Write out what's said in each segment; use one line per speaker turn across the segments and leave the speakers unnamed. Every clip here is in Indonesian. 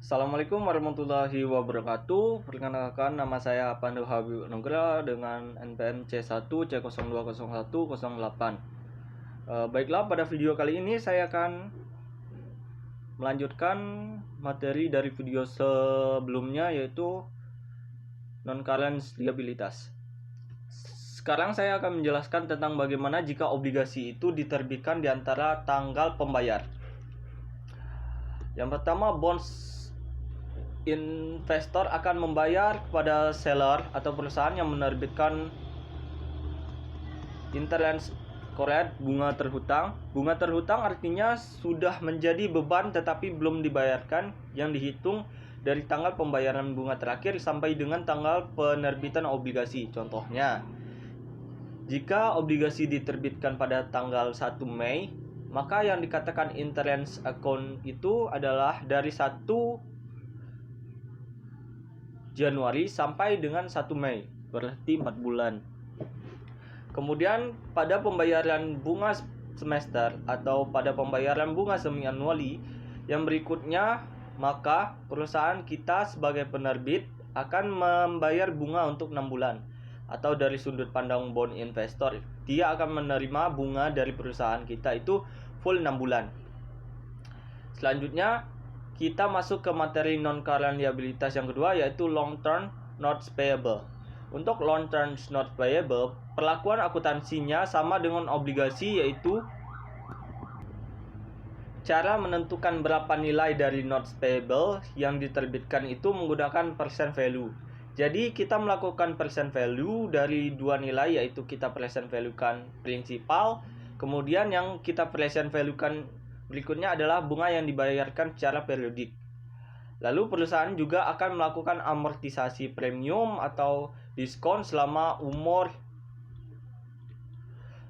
Assalamualaikum warahmatullahi wabarakatuh. Perkenalkan, nama saya Pandu Habib Nugra dengan NPM C1C020108. Baiklah, pada video kali ini saya akan melanjutkan materi dari video sebelumnya, yaitu non-current liabilitas. Sekarang saya akan menjelaskan tentang bagaimana jika obligasi itu diterbitkan di antara tanggal pembayar. Yang pertama, bonds investor akan membayar kepada seller atau perusahaan yang menerbitkan interest rate, bunga terhutang. Bunga terhutang artinya sudah menjadi beban tetapi belum dibayarkan, yang dihitung dari tanggal pembayaran bunga terakhir sampai dengan tanggal penerbitan obligasi. Contohnya, jika obligasi diterbitkan pada tanggal 1 Mei, maka yang dikatakan interest account itu adalah dari 1 Januari sampai dengan 1 Mei, berarti 4 bulan. Kemudian pada pembayaran bunga semester atau pada pembayaran bunga semi-annually yang berikutnya, maka perusahaan kita sebagai penerbit akan membayar bunga untuk 6 bulan. Atau dari sudut pandang bond investor, dia akan menerima bunga dari perusahaan kita itu full 6 bulan. Selanjutnya, kita masuk ke materi non-current liabilitas yang kedua, yaitu long-term notes payable. Untuk long-term notes payable, perlakuan akuntansinya sama dengan obligasi, yaitu cara menentukan berapa nilai dari notes payable yang diterbitkan itu menggunakan percent value. Jadi kita melakukan percent value dari dua nilai, yaitu kita present value-kan prinsipal, kemudian yang kita present value-kan berikutnya adalah bunga yang dibayarkan secara periodik. Lalu perusahaan juga akan melakukan amortisasi premium atau diskon selama umur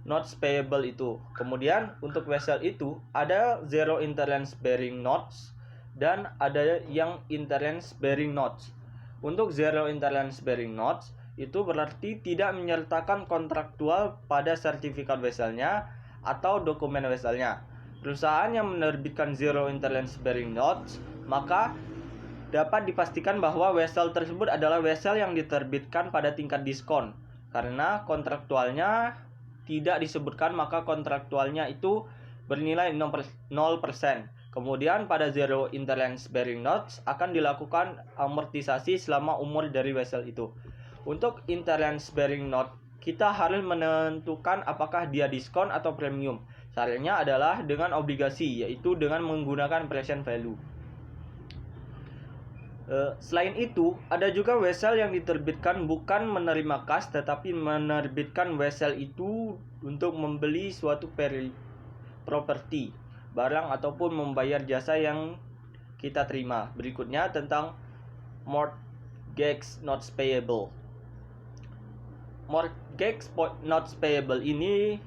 notes payable itu. Kemudian untuk vessel itu ada zero interest bearing notes dan ada yang interest bearing notes. Untuk zero interest bearing notes itu berarti tidak menyertakan kontraktual pada sertifikat vesselnya atau dokumen vesselnya. Perusahaan yang menerbitkan zero interest bearing notes, maka dapat dipastikan bahwa vessel tersebut adalah vessel yang diterbitkan pada tingkat diskon. Karena kontraktualnya tidak disebutkan, maka kontraktualnya itu bernilai 0%. Kemudian pada zero interest bearing notes akan dilakukan amortisasi selama umur dari vessel itu. Untuk interest bearing note, kita harus menentukan apakah dia diskon atau premium. Caranya adalah dengan obligasi, yaitu dengan menggunakan present value. Selain itu, ada juga vessel yang diterbitkan bukan menerima kas, tetapi menerbitkan vessel itu untuk membeli suatu properti, barang ataupun membayar jasa yang kita terima. Berikutnya tentang mortgage notes payable. Mortgage notes payable ini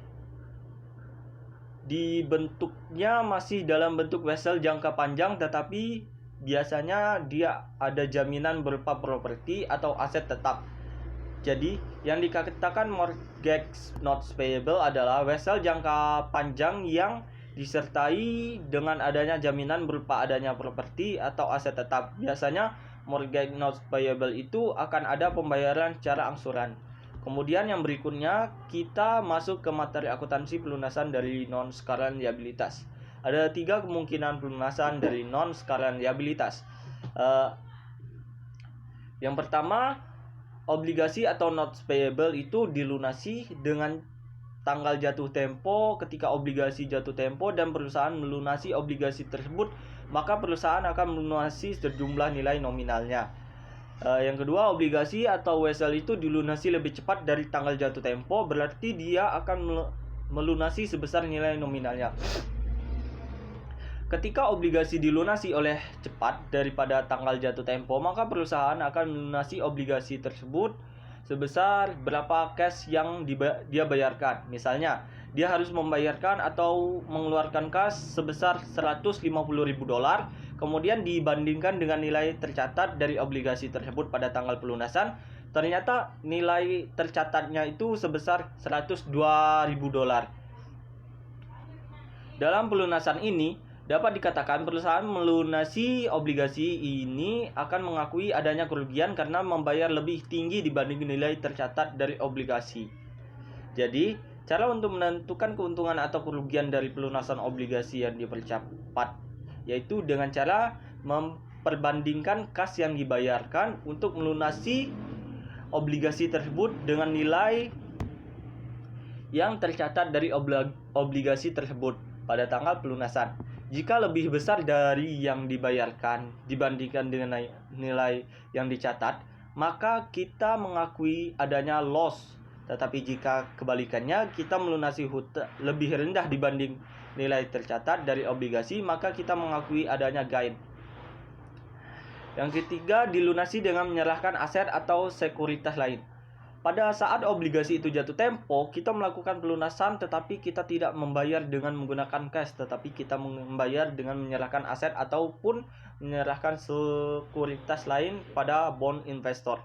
dibentuknya masih dalam bentuk vessel jangka panjang, tetapi biasanya dia ada jaminan berupa properti atau aset tetap. Jadi yang dikatakan mortgage notes payable adalah vessel jangka panjang yang disertai dengan adanya jaminan berupa adanya properti atau aset tetap. Biasanya mortgage notes payable itu akan ada pembayaran secara angsuran. Kemudian yang berikutnya kita masuk ke materi akuntansi pelunasan dari non-current liabilitas. Ada 3 kemungkinan pelunasan dari non-current liabilitas. Yang pertama, obligasi atau notes payable itu dilunasi dengan tanggal jatuh tempo. Ketika obligasi jatuh tempo dan perusahaan melunasi obligasi tersebut, maka perusahaan akan melunasi sejumlah nilai nominalnya. Yang kedua, obligasi atau vessel itu dilunasi lebih cepat dari tanggal jatuh tempo, berarti dia akan melunasi sebesar nilai nominalnya. Ketika obligasi dilunasi oleh cepat daripada tanggal jatuh tempo, maka perusahaan akan melunasi obligasi tersebut sebesar berapa cash yang dia bayarkan. Misalnya, dia harus membayarkan atau mengeluarkan kas sebesar $150.000, kemudian dibandingkan dengan nilai tercatat dari obligasi tersebut pada tanggal pelunasan, ternyata nilai tercatatnya itu sebesar $102.000. Dalam pelunasan ini Dapat dikatakan perusahaan melunasi obligasi ini akan mengakui adanya kerugian karena membayar lebih tinggi dibanding nilai tercatat dari obligasi. Jadi, cara untuk menentukan keuntungan atau kerugian dari pelunasan obligasi yang dipercepat yaitu dengan cara memperbandingkan kas yang dibayarkan untuk melunasi obligasi tersebut dengan nilai yang tercatat dari obligasi tersebut pada tanggal pelunasan. Jika lebih besar dari yang dibayarkan dibandingkan dengan nilai yang dicatat, maka kita mengakui adanya loss. Tetapi jika kebalikannya, kita melunasi hutang lebih rendah dibanding nilai tercatat dari obligasi, maka kita mengakui adanya gain. Yang ketiga, dilunasi dengan menyerahkan aset atau sekuritas lain. Pada saat obligasi itu jatuh tempo, kita melakukan pelunasan tetapi kita tidak membayar dengan menggunakan cash, tetapi kita membayar dengan menyerahkan aset ataupun menyerahkan sekuritas lain pada bond investor.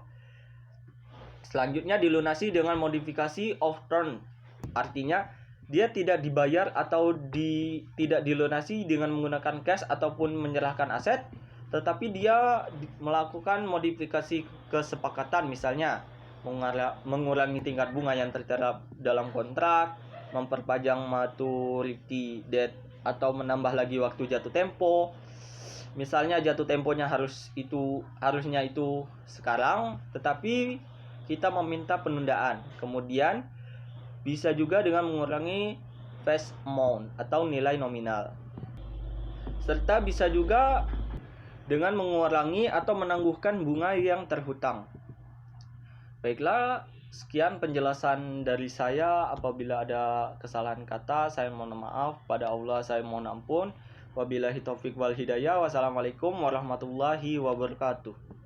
Selanjutnya dilunasi dengan modifikasi of term. Artinya, dia tidak dibayar atau tidak dilunasi dengan menggunakan cash ataupun menyerahkan aset, tetapi dia melakukan modifikasi kesepakatan, misalnya mengurangi tingkat bunga yang tertera dalam kontrak, memperpanjang maturity date atau menambah lagi waktu jatuh tempo. Misalnya jatuh temponya harusnya itu sekarang, tetapi kita meminta penundaan. Kemudian bisa juga dengan mengurangi face amount atau nilai nominal. Serta bisa juga dengan mengurangi atau menangguhkan bunga yang terhutang. Baiklah, sekian penjelasan dari saya. Apabila ada kesalahan kata, saya mohon maaf. Pada Allah saya mohon ampun. Wabillahi taufik wal hidayah. Wassalamualaikum warahmatullahi wabarakatuh.